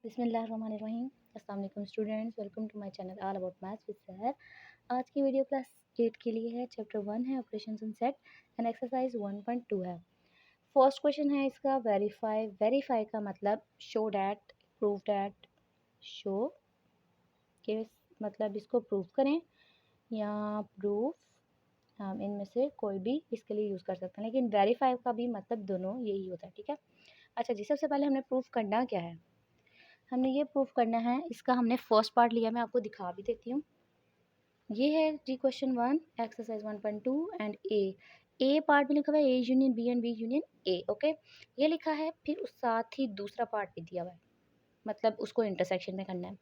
बिस्मिल्लाहिर्रहमानिर्रहीम। अस्सलाम वालेकुम students, welcome to my channel all about maths with Sahar. आज की वीडियो क्लास 8 के लिए है। चैप्टर 1 है operations in set and exercise 1.2 है। फर्स्ट क्वेश्चन है इसका वेरीफाई। वेरीफाई का मतलब show that, prove that, show के मतलब इसको प्रूव करें या प्रूफ, हम इनमें से कोई भी इसके लिए यूज़ कर सकते हैं, लेकिन वेरीफाई का भी मतलब दोनों यही होता है। ठीक है। अच्छा जी, सबसे पहले हमने प्रूफ करना क्या है, हमने ये प्रूफ करना है। इसका हमने फर्स्ट पार्ट लिया, मैं आपको दिखा भी देती हूँ। ये है जी question 1 exercise 1.2 and A part भी लिखा हुआ है A union B and B union A. Okay, ये लिखा है। फिर उस साथ ही दूसरा पार्ट भी दिया हुआ है, मतलब उसको इंटरसेक्शन में करना है।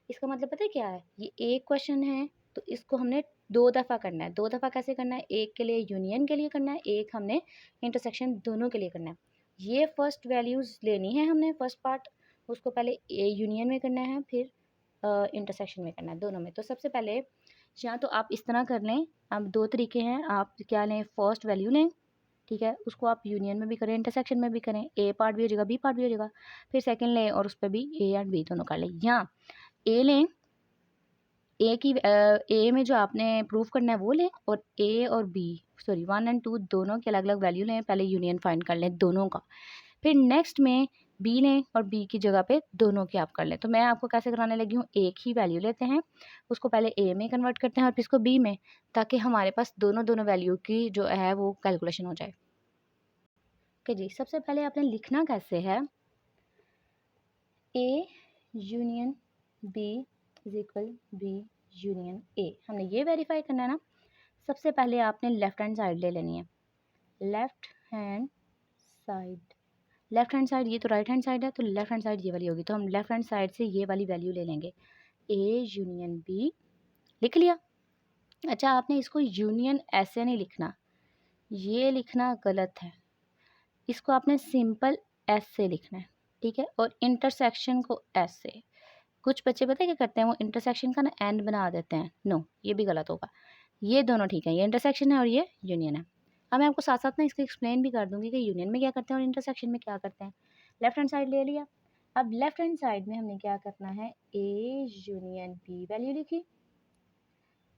इसका मतलब पता है क्या है, ये एक क्वेश्चन है तो इसको हमने 2 दफ़ा करना है। 2 दफ़ा कैसे करना है, एक के लिए यूनियन के लिए करना है, एक हमने इंटरसेक्शन दोनों के लिए करना है। ये फर्स्ट वैल्यूज़ लेनी है हमने, फर्स्ट पार्ट उसको पहले ए यूनियन में करना है, फिर इंटरसेक्शन में करना है, दोनों में। तो सबसे पहले या तो आप इस तरह कर लें, अब 2 तरीके हैं। आप क्या लें, फर्स्ट वैल्यू लें, ठीक है, उसको आप यूनियन में भी करें, इंटरसेक्शन में भी करें, ए पार्ट भी हो जाएगा, बी पार्ट भी हो जाएगा। फिर सेकंड लें और उस पर भी ए एंड बी दोनों कर लें, या ए लें, ए में जो आपने प्रूफ करना है वो लें, और ए और बी सॉरी 1 एंड 2 दोनों की अलग अलग वैल्यू लें, पहले यूनियन फाइंड कर लें दोनों का। फिर नेक्स्ट में बी लें और बी की जगह पे दोनों की आप कर लें। तो मैं आपको कैसे कराने लगी हूँ, एक ही वैल्यू लेते हैं, उसको पहले ए में कन्वर्ट करते हैं और फिर इसको बी में, ताकि हमारे पास दोनों दोनों वैल्यू की जो है वो कैलकुलेशन हो जाए। ओके जी, सबसे पहले आपने लिखना कैसे है, A union B is equal B union A. हमने ये वेरीफाई करना है ना। सबसे पहले आपने लेफ्ट हैंड साइड ले लेनी है, left hand side, left hand side ये तो राइट हैंड साइड है, तो लेफ्ट हैंड साइड ये वाली होगी। तो हम लेफ्ट हैंड साइड से ये वाली वैल्यू ले लेंगे, ए यूनियन बी, लिख लिया। अच्छा, आपने इसको यूनियन ऐसे नहीं लिखना, ये लिखना गलत है, इसको आपने सिंपल ऐसे लिखना है, ठीक है। और इंटरसेक्शन को ऐसे, कुछ बच्चे पता है क्या करते हैं, वो इंटरसेक्शन का ना एंड बना देते हैं, नो ये भी गलत होगा। ये दोनों ठीक है, ये इंटरसेक्शन है और ये यूनियन है। अब मैं आपको साथ साथ ना इसको एक्सप्लेन भी कर दूंगी कि यूनियन में क्या करते हैं और इंटरसेक्शन में क्या करते हैं। लेफ्ट हैंड साइड ले लिया, अब लेफ्ट हैंड साइड में हमने क्या करना है, ए यूनियन बी वैल्यू लिखी,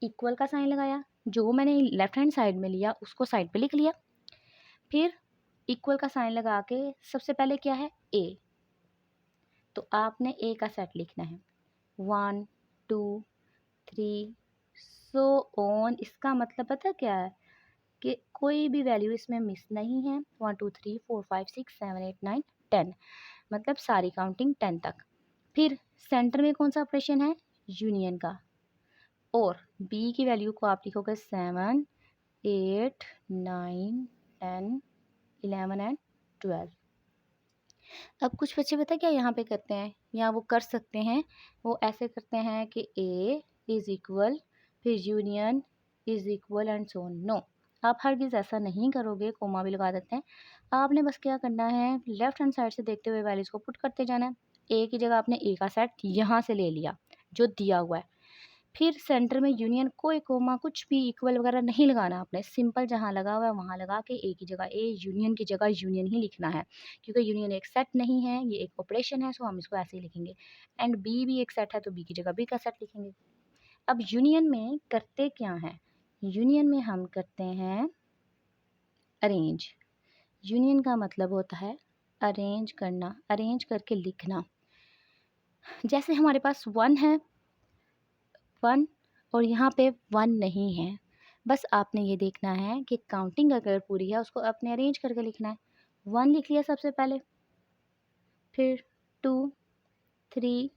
इक्वल का साइन लगाया, जो मैंने लेफ्ट हैंड साइड में लिया उसको साइड पे लिख लिया। फिर इक्वल का साइन लगा के सबसे पहले क्या है, ए, तो आपने ए का सेट लिखना है, 1 2 3 सो ऑन। इसका मतलब पता क्या है कि कोई भी वैल्यू इसमें मिस नहीं है, 1 2 3 4 5 6 7 8 9 10, मतलब सारी काउंटिंग 10 तक। फिर सेंटर में कौन सा ऑपरेशन है, यूनियन का, और बी की वैल्यू को आप लिखोगे 7 8 9 10 11 एंड 12। अब कुछ बच्चे पता क्या यहाँ पे करते हैं, या वो कर सकते हैं, वो ऐसे करते हैं कि ए इज़ इक्वल फिर union is equal and so on. No, आप हरगिज़ ऐसा नहीं करोगे, कोमा भी लगा देते हैं। आपने बस क्या करना है, लेफ्ट हैंड साइड से देखते हुए वैल्यूज़ को पुट करते जाना है। ए की जगह आपने ए का सेट यहाँ से ले लिया जो दिया हुआ है, फिर सेंटर में यूनियन, कोई कोमा कुछ भी इक्वल वगैरह नहीं लगाना आपने, सिंपल जहाँ लगा हुआ है वहाँ लगा के ए की जगह ए, यूनियन की जगह यूनियन ही लिखना है, क्योंकि यूनियन एक सेट नहीं है, ये एक ऑपरेशन है, सो हम इसको ऐसे ही लिखेंगे। एंड बी भी एक सेट है तो बी की जगह बी का सेट लिखेंगे। अब यूनियन में करते क्या है, यूनियन में हम करते हैं अरेंज। यूनियन का मतलब होता है अरेंज करना, अरेंज करके लिखना। जैसे हमारे पास 1 है, 1 और यहाँ पे 1 नहीं है, बस आपने ये देखना है कि काउंटिंग अगर पूरी है उसको आपने अरेंज करके लिखना है। 1 लिख लिया सबसे पहले, फिर 2 3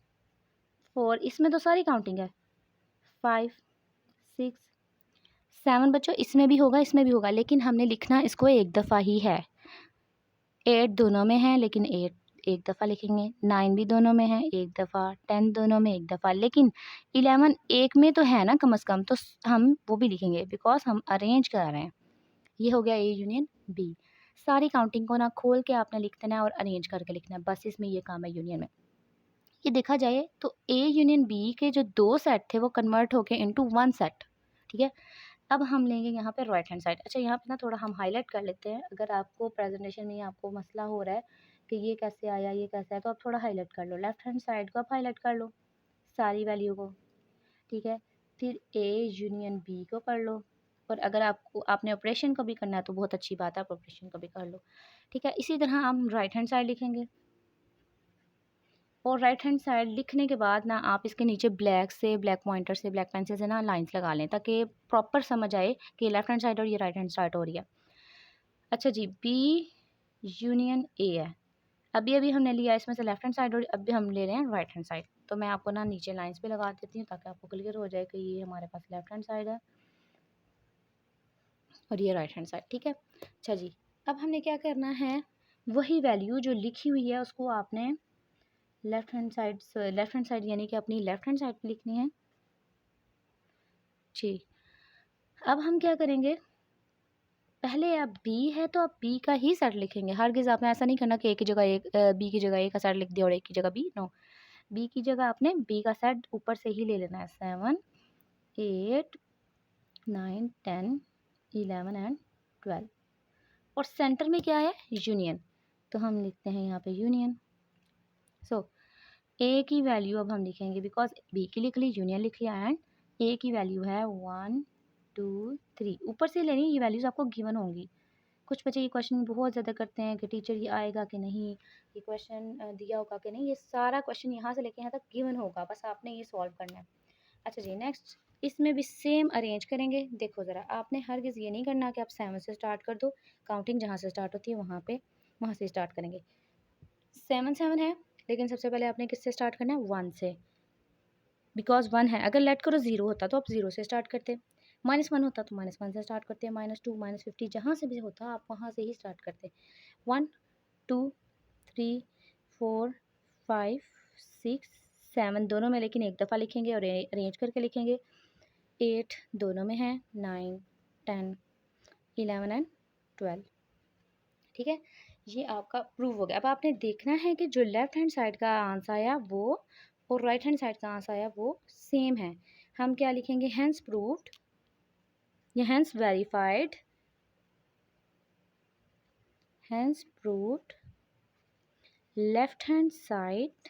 4, इसमें तो सारी काउंटिंग है, 5 6 7 बच्चों, इसमें भी होगा इसमें भी होगा, लेकिन हमने लिखना इसको एक दफ़ा ही है। 8 दोनों में है लेकिन 8 एक दफ़ा लिखेंगे, 9 भी दोनों में है एक दफ़ा, 10 दोनों में एक दफ़ा, लेकिन 11 एक में तो है ना कम से कम, तो हम वो भी लिखेंगे बिकॉज हम अरेंज कर रहे हैं। ये हो गया ए यूनियन बी। सारी काउंटिंग को ना खोल के आपने लिख देना है और अरेंज करके लिखना है, बस इसमें ये काम है यूनियन में। ये देखा जाए तो ए यूनियन बी के जो 2 सेट थे वो कन्वर्ट होके इनटू 1 सेट, ठीक है। अब हम लेंगे यहाँ पे राइट हैंड साइड। अच्छा, यहाँ पे ना थोड़ा हम हाईलाइट कर लेते हैं, अगर आपको प्रेजेंटेशन में आपको मसला हो रहा है कि ये कैसे आया, ये कैसे आया, तो आप थोड़ा हाईलाइट कर लो, लेफ्ट हैंड साइड को आप हाईलाइट कर लो सारी वैल्यू को, ठीक है। फिर ए यूनियन बी को कर लो, और अगर आपको आपने ऑपरेशन को भी करना है तो बहुत अच्छी बात है, आप ऑपरेशन को भी कर लो, ठीक है। इसी तरह हम राइट हैंड साइड लिखेंगे, और राइट हैंड साइड लिखने के बाद ना आप इसके नीचे ब्लैक पॉइंटर से, ब्लैक पेंसिल से ना लाइंस लगा लें, ताकि प्रॉपर समझ आए कि लेफ्ट हैंड साइड और ये राइट हैंड साइड हो रही है। अच्छा जी, बी यूनियन ए है, अभी अभी हमने लिया इसमें से लेफ्ट हैंड साइड, और अभी हम ले रहे हैं राइट हैंड साइड। तो मैं आपको ना नीचे लाइंस पे लगा देती हूँ ताकि आपको क्लियर हो जाए कि ये हमारे पास लेफ्ट हैंड साइड है और ये राइट हैंड साइड, ठीक है। अच्छा जी, अब हमने क्या करना है, वही वैल्यू जो लिखी हुई है उसको आपने लेफ्ट हैंड साइड यानी कि अपनी लेफ्ट हैंड साइड पे लिखनी है जी। अब हम क्या करेंगे, पहले अब बी है तो अब बी का ही सेट लिखेंगे, हरगिज़ आपने ऐसा नहीं करना कि एक की जगह एक, बी की जगह ए का सेट लिख दिया और एक की जगह बी, नो। बी की जगह आपने बी का सेट ऊपर से ही ले लेना है, 7 8 9 10 11 एंड 12, और सेंटर में क्या है, यूनियन, तो हम लिखते हैं यहाँ पे यूनियन। सो ए की वैल्यू अब हम लिखेंगे, बिकॉज बी की लिख ली, यूनियन लिख लिया, एंड ए की वैल्यू है 1 2 3, ऊपर से लेनी, ये वैल्यूज़ आपको गिवन होंगी। कुछ बच्चे ये क्वेश्चन बहुत ज़्यादा करते हैं कि टीचर ये आएगा कि नहीं, ये क्वेश्चन दिया होगा कि नहीं, ये सारा क्वेश्चन यहाँ से लेके यहाँ तक गिवन होगा, बस आपने ये सॉल्व करना है। अच्छा जी, नेक्स्ट इसमें भी सेम अरेंज करेंगे। देखो ज़रा, आपने हरगिज़ ये नहीं करना कि आप 7 से स्टार्ट कर दो, काउंटिंग जहाँ से स्टार्ट होती है वहाँ से स्टार्ट करेंगे। 7 है, लेकिन सबसे पहले आपने किससे स्टार्ट करना है, 1 से, बिकॉज 1 है। अगर लेट करो 0 होता तो आप 0 से स्टार्ट करते, -1 होता तो -1 से स्टार्ट करते, -2 -50 जहाँ से भी होता आप वहाँ से ही स्टार्ट करते। 1 2 3 4 5 6 7 दोनों में, लेकिन एक दफ़ा लिखेंगे और अरेंज करके लिखेंगे। 8 दोनों में है, 9 10 11 एंड 12, ठीक है। ये आपका प्रूव हो गया। अब आपने देखना है कि जो लेफ्ट हैंड साइड का आंसर आया वो और राइट हैंड साइड का आंसर आया वो सेम है। हम क्या लिखेंगे, हैंस प्रूव्ड या hence verified, hence proved left hand side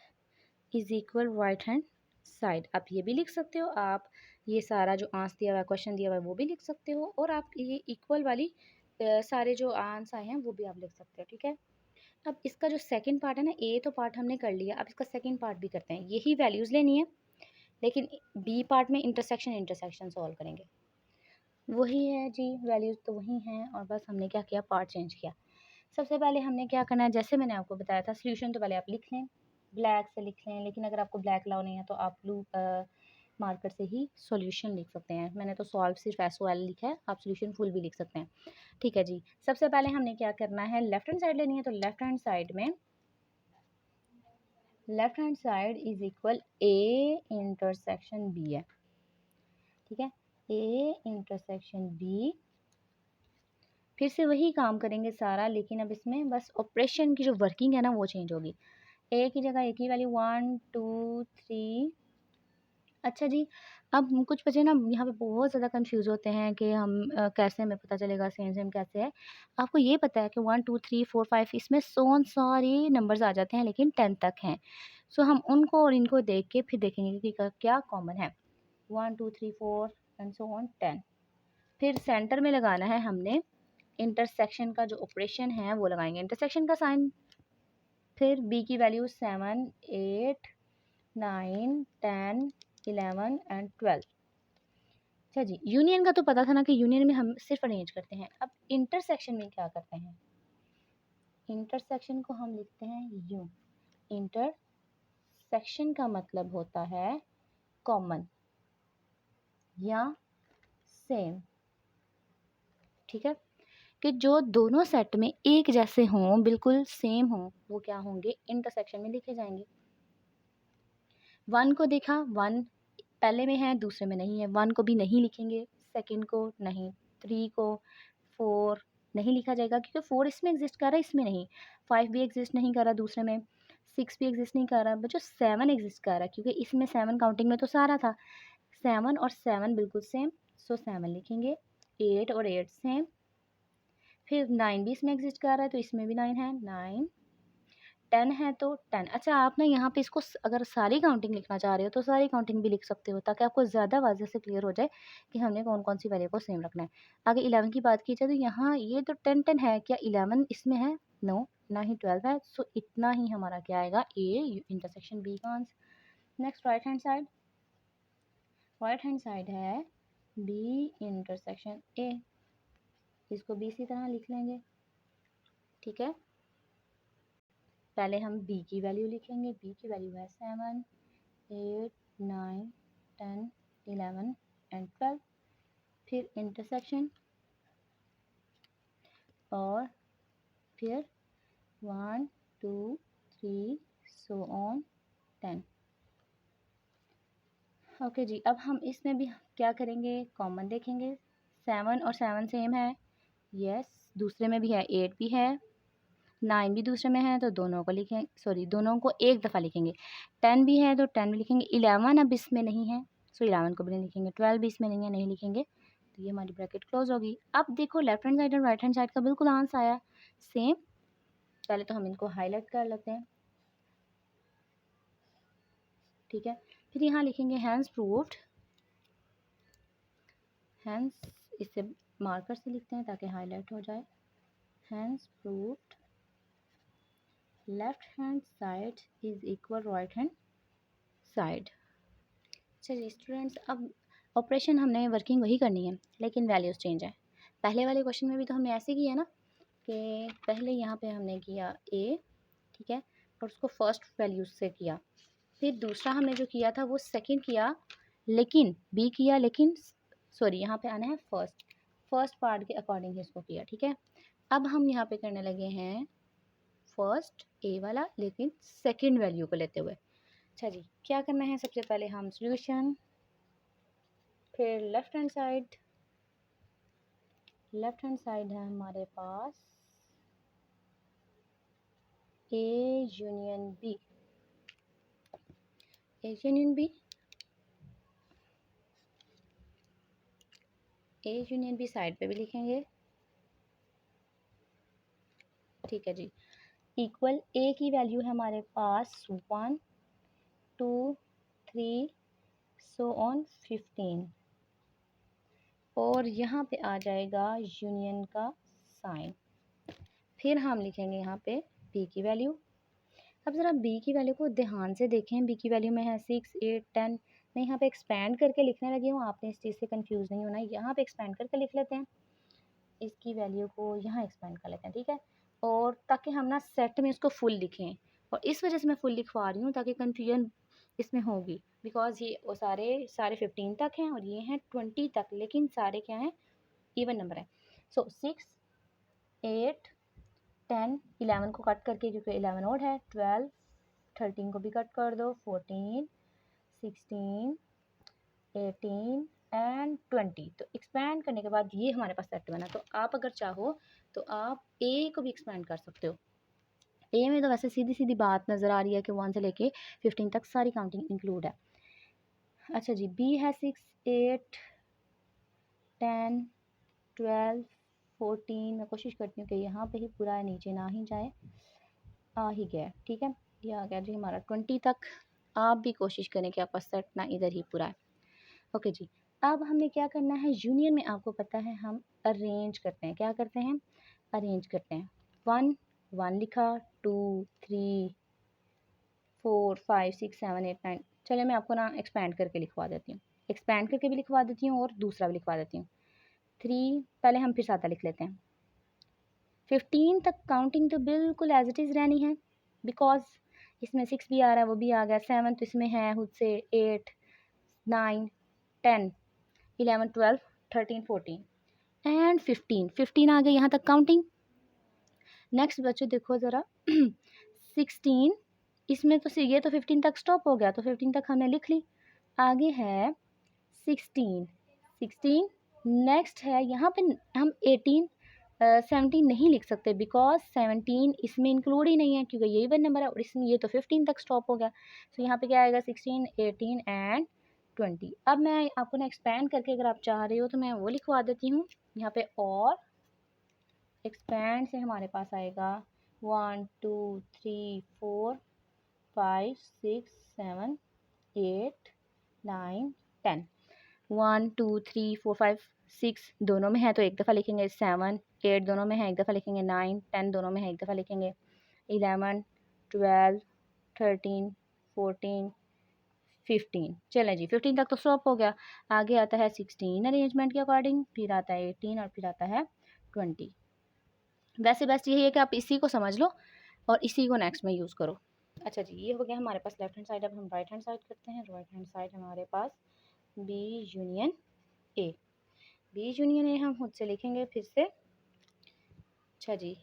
is equal right hand side. आप ये भी लिख सकते हो, आप ये सारा जो आंसर दिया हुआ है, क्वेश्चन दिया हुआ है वो भी लिख सकते हो, और आप ये इक्वल वाली सारे जो आंसर हैं वो भी आप लिख सकते हो, ठीक है। अब इसका जो सेकंड पार्ट है ना, ए तो पार्ट हमने कर लिया, अब इसका सेकंड पार्ट भी करते हैं। यही वैल्यूज़ लेनी है, लेकिन बी पार्ट में इंटरसेक्शन सॉल्व करेंगे। वही है जी, वैल्यूज़ तो वही हैं, और बस हमने क्या किया, पार्ट चेंज किया। सबसे पहले हमने क्या करना है, जैसे मैंने आपको बताया था, सोल्यूशन तो पहले आप लिख लें, ब्लैक से लिख लें, लेकिन अगर आपको ब्लैक अलाउ नहीं है तो आप ब्लू मार्कर से ही सॉल्यूशन लिख सकते हैं। मैंने तो सॉल्व सिर्फ SOL लिखा है, आप सॉल्यूशन फुल भी लिख सकते हैं, ठीक है जी। सबसे पहले हमने क्या करना है, लेफ्ट हैंड साइड लेनी है, तो लेफ्ट हैंड साइड में left hand side is equal A intersection B है, ठीक है, ए इंटरसेक्शन बी। फिर से वही काम करेंगे सारा, लेकिन अब इसमें बस ऑपरेशन की जो वर्किंग है ना वो चेंज होगी। ए की जगह ए की वैल्यू 1 2 3। अच्छा जी, अब कुछ बच्चे ना यहाँ पे बहुत ज़्यादा कंफ्यूज होते हैं कि हम कैसे हमें पता चलेगा सेम सेम कैसे है। आपको ये पता है कि 1 2 3 4 5 इसमें सारे नंबर्स आ जाते हैं, लेकिन 10 तक हैं। सो हम उनको और इनको देख के फिर देखेंगे कि क्या कॉमन है। 1 2 3 4 एंड सो ऑन 10। फिर सेंटर में लगाना है हमने इंटरसेक्शन का जो ऑपरेशन है वो लगाएंगे, इंटरसेक्शन का साइन। फिर बी की वैल्यू 7 8 9 10 11 एंड 12। अच्छा जी, यूनियन का तो पता था ना कि यूनियन में हम सिर्फ अरेंज करते हैं। अब इंटरसेक्शन में क्या करते हैं, इंटरसेक्शन को हम लिखते हैं यूं। इंटरसेक्शन का मतलब होता है कॉमन या सेम, ठीक है, कि जो दोनों सेट में एक जैसे हों, बिल्कुल सेम हों, वो क्या होंगे, इंटरसेक्शन में लिखे जाएंगे। 1 को देखा, 1 पहले में है दूसरे में नहीं है, 1 को भी नहीं लिखेंगे, सेकंड को नहीं, 3 को, 4 नहीं लिखा जाएगा क्योंकि 4 इसमें एग्जिस्ट कर रहा है, इसमें नहीं। 5 भी एग्जिस्ट नहीं कर रहा दूसरे में, 6 भी एग्जिस्ट नहीं कर रहा, बच्चों 7 एग्जिस्ट कर रहा है क्योंकि इसमें 7 काउंटिंग में तो सारा था। 7 और 7 बिल्कुल सेम, सो 7 लिखेंगे। 8 और 8 सेम। फिर 9 भी इसमें एग्जिस्ट कर रहा है तो इसमें भी 9 है, 9। 10 है तो 10। अच्छा, आप ना यहाँ पे इसको अगर सारी काउंटिंग लिखना चाह रहे हो तो सारी काउंटिंग भी लिख सकते हो, ताकि आपको ज़्यादा वाज़े से क्लियर हो जाए कि हमने कौन कौन सी वैल्यू को सेम रखना है। आगे 11 की बात की जाए तो यहाँ ये तो 10 है, क्या 11 इसमें है? नो, ना ही 12 है। सो इतना ही हमारा क्या आएगा, ए इंटरसेक्शन बी का answer. Next right hand side, right hand side है बी इंटरसेक्शन ए, इसको बी इसी तरह लिख लेंगे। ठीक है, पहले हम b की वैल्यू लिखेंगे। b की वैल्यू है 7, 8, 9, 10, 11 एंड 12। फिर इंटरसेक्शन और फिर 1, 2, 3 सो ऑन 10। ओके जी, अब हम इसमें भी क्या करेंगे, कॉमन देखेंगे। 7 और 7 सेम है, यस। दूसरे में भी है, 8 भी है, 9 भी दूसरे में है, तो दोनों को लिखें, सॉरी दोनों को एक दफ़ा लिखेंगे। 10 भी है तो 10 भी लिखेंगे। 11 अब इसमें नहीं है, सो 11 को भी नहीं लिखेंगे। 12 भी इसमें नहीं है, नहीं लिखेंगे। तो ये हमारी ब्रैकेट क्लोज होगी। अब देखो लेफ्ट हैंड साइड और राइट हैंड साइड का बिल्कुल आंसर आया सेम। पहले तो हम इनको हाईलाइट कर लेते हैं। ठीक है, फिर यहाँ लिखेंगे हैंस प्रूव्ड। हैंस इससे मार्कर से लिखते हैं ताकि हाईलाइट हो जाए। Hence proved left hand side is equal right hand side. अच्छा जी स्टूडेंट्स, अब ऑपरेशन हमने वर्किंग वही करनी है, लेकिन वैल्यूज़ चेंज है। पहले वाले क्वेश्चन में भी तो हमने ऐसे किया ना कि पहले यहाँ पे हमने किया ए, ठीक है, और उसको फर्स्ट वैल्यू से किया। फिर दूसरा हमने जो किया था वो सेकंड किया, लेकिन बी किया, लेकिन सॉरी यहाँ पे आना है फर्स्ट पार्ट के अकॉर्डिंग ही इसको किया। ठीक है, अब हम यहाँ पे करने लगे हैं फर्स्ट ए वाला, लेकिन सेकंड वैल्यू को लेते हुए। अच्छा जी, क्या करना है, सबसे पहले हम सॉल्यूशन, फिर लेफ्ट हैंड साइड है हमारे पास A union B, A union B, A union B side पे भी लिखेंगे। ठीक है जी, इक्वल ए की वैल्यू है हमारे पास 1, 2, 3 सो ऑन 15, और यहाँ पे आ जाएगा यूनियन का साइन। फिर हम लिखेंगे यहाँ पे बी की वैल्यू। अब ज़रा बी की वैल्यू को ध्यान से देखें, बी की वैल्यू में है 6, 8, 10। मैं यहाँ पे एक्सपैंड करके लिखने लगी हूँ, आपने इस चीज़ से कंफ्यूज नहीं होना। यहाँ पे एक्सपैंड करके लिख लेते हैं, इसकी वैल्यू को यहाँ एक्सपैंड कर लेते हैं। ठीक है, और ताकि हम ना सेट में इसको फुल लिखें, और इस वजह से मैं फुल लिखवा रही हूँ ताकि कन्फ्यूजन इसमें होगी, बिकॉज ये वो सारे 15 तक हैं और ये हैं 20 तक, लेकिन सारे क्या हैं, इवन नंबर है। सो 6, 8, 10, 11 को कट करके क्योंकि 11 ओड है, 12, 13 को भी कट कर दो, 14, 16, 18 एंड 20। तो एक्सपैंड करने के बाद ये हमारे पास सेट बना। तो आप अगर चाहो तो आप ए को भी एक्सपैंड कर सकते हो। ए में तो वैसे सीधी सीधी बात नज़र आ रही है कि 1 से लेके 15 तक सारी काउंटिंग इंक्लूड है। अच्छा जी, बी है 6, 8, 10, 12, 14। मैं कोशिश करती हूँ कि यहाँ पे ही पूरा नीचे ना ही जाए, आ ही गया। ठीक है, ये आ गया जी हमारा 20 तक। आप भी कोशिश करें कि आपका सेट ना इधर ही पूरा है। ओके जी, अब हमने क्या करना है, यूनियन में आपको पता है हम अरेंज करते हैं। क्या करते हैं, अरेंज करते हैं। 1, 1 लिखा, 2, 3, 4, 5, 6, 7, 8, 9। चलिए मैं आपको ना एक्सपैंड करके लिखवा देती हूँ, एक्सपैंड करके भी लिखवा देती हूँ और दूसरा भी लिखवा देती हूँ। 3, पहले हम फिर सादा लिख लेते हैं। 15 तक काउंटिंग तो बिल्कुल एज इट इज़ रहनी है, बिकॉज इसमें 6 भी आ रहा है, वो भी आ गया। 7 तो इसमें है खुद से, 8, 9, 10, 11, 12, 13, 14 एंड 15 आ गए यहाँ तक काउंटिंग। नेक्स्ट बच्चों देखो ज़रा 16, इसमें तो ये तो 15 तक स्टॉप हो गया, तो 15 तक हमने लिख ली। आगे है 16, नेक्स्ट है यहाँ पे हम 18, 17 नहीं लिख सकते, बिकॉज 17 इसमें इंक्लूड ही नहीं है क्योंकि ये इवन नंबर है, और इसमें ये तो 15 तक स्टॉप हो गया। तो यहाँ पे क्या आएगा, 16, 18 एंड 20। अब मैं आपको ना एक्सपैंड करके अगर आप चाह रहे हो तो मैं वो लिखवा देती हूँ यहाँ पे, और एक्सपैंड से हमारे पास आएगा 1 2 3 4 5 6 7 8 9 10। 1 2 3 4 5 6 दोनों में है तो एक दफ़ा लिखेंगे, 7 8 दोनों में है एक दफ़ा लिखेंगे, 9 10 दोनों में है एक दफ़ा लिखेंगे, 11 12 13 14 15। चलें जी, 15 तक तो स्टॉप हो गया। आगे आता है 16 अरेंजमेंट के अकॉर्डिंग, फिर आता है 18 और फिर आता है 20। वैसे बेस्ट यही है कि आप इसी को समझ लो और इसी को नेक्स्ट में यूज़ करो। अच्छा जी, ये हो गया हमारे पास लेफ्ट हैंड साइड। अब हम राइट हैंड साइड करते हैं। राइट हैंड साइड हमारे पास B union A. B union A हम खुद से लिखेंगे फिर से। अच्छा जी,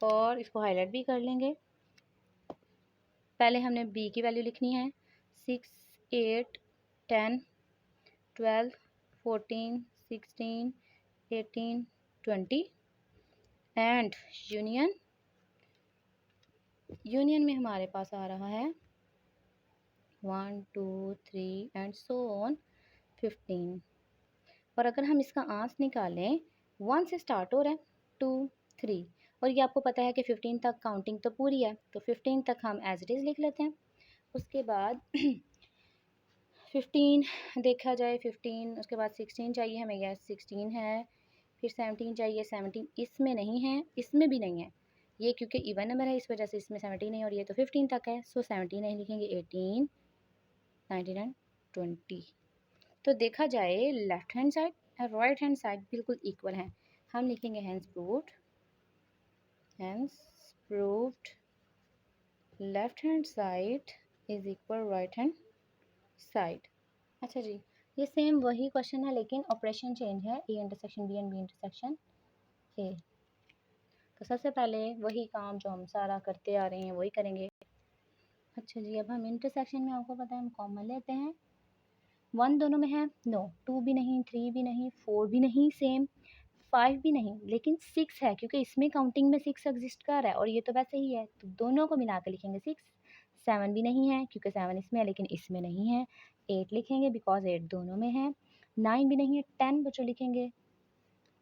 और इसको हाईलाइट भी कर लेंगे। पहले हमने बी की वैल्यू लिखनी है 6 8 10 12 14 16 18 20 एंड यूनियन में हमारे पास आ रहा है 1 2 3 एंड सो ऑन 15। और अगर हम इसका आंस निकालें 1 से स्टार्ट हो रहा है 2 3 और ये आपको पता है कि 15 तक काउंटिंग तो पूरी है, तो 15 तक हम एज इट इज़ लिख लेते हैं। उसके बाद 15 देखा जाए 15, उसके बाद 16 चाहिए हमें, यस 16 है, फिर 17 चाहिए, 17 इसमें नहीं है, इसमें भी नहीं है, ये क्योंकि इवन नंबर है इस वजह से इसमें 17 नहीं और ये तो 15 तक है, सो 17 नहीं लिखेंगे, 18 19 एंड 20। तो देखा जाए लेफ्ट हैंड साइड और राइट हैंड साइड बिल्कुल इक्वल हैं। हम लिखेंगे hence proved left hand side is equal right hand side. अच्छा जी, ये सेम वही क्वेश्चन है लेकिन ऑपरेशन चेंज है, A intersection B and B intersection A. तो सबसे पहले वही काम जो हम सारा करते आ रहे हैं वही करेंगे। अच्छा जी, अब हम इंटरसेक्शन में आपको पता है हम कॉमन लेते हैं। 1 दोनों में है, नो, 2 भी नहीं, 3 भी नहीं, 4 भी नहीं, सेम 5 भी नहीं, लेकिन 6 है क्योंकि इसमें काउंटिंग में 6 एग्जिस्ट कर रहा है और ये तो वैसे ही है, तो दोनों को मिला कर लिखेंगे 6। 7 भी नहीं है क्योंकि 7 इसमें है लेकिन इसमें नहीं है। 8 लिखेंगे बिकॉज 8 दोनों में है। 9 भी नहीं है, 10 बच्चों लिखेंगे।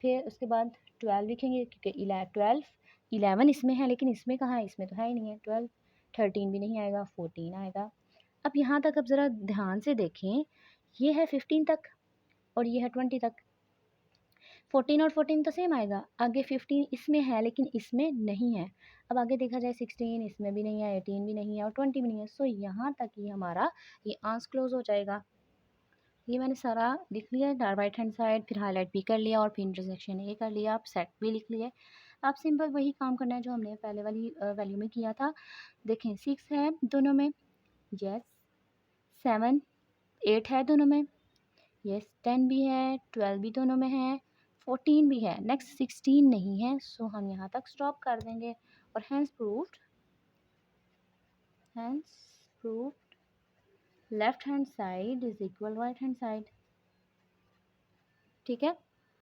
फिर उसके बाद 12 लिखेंगे क्योंकि 12 11 इसमें है लेकिन इसमें कहाँ है, इसमें तो है ही नहीं है 12। 13 भी नहीं आएगा, 14 आएगा। अब यहाँ तक अब ज़रा ध्यान से देखें, ये है 15 तक और ये है 20 तक। 14 और 14 तो सेम आएगा, आगे 15 इसमें है लेकिन इसमें नहीं है। अब आगे देखा जाए 16 इसमें भी नहीं है, 18 भी नहीं है और 20 भी नहीं है, सो यहाँ तक ही हमारा ये आंस क्लोज हो जाएगा। ये मैंने सारा लिख लिया है राइट हैंड साइड, फिर हाईलाइट भी कर लिया और फिर इंटरसेक्शन ये कर लिया, आप सेट भी लिख लिए। आप सिंपल वही काम करना है जो हमने पहले वाली वैल्यू में किया था। देखें 6 है दोनों में, यस 7 8 है दोनों में, यस 10 भी है, 12 भी दोनों में है, 14 भी है, नेक्स्ट 16 नहीं है, सो हम यहाँ तक स्टॉप कर देंगे। और hence proved left hand side is equal right hand side. ठीक है,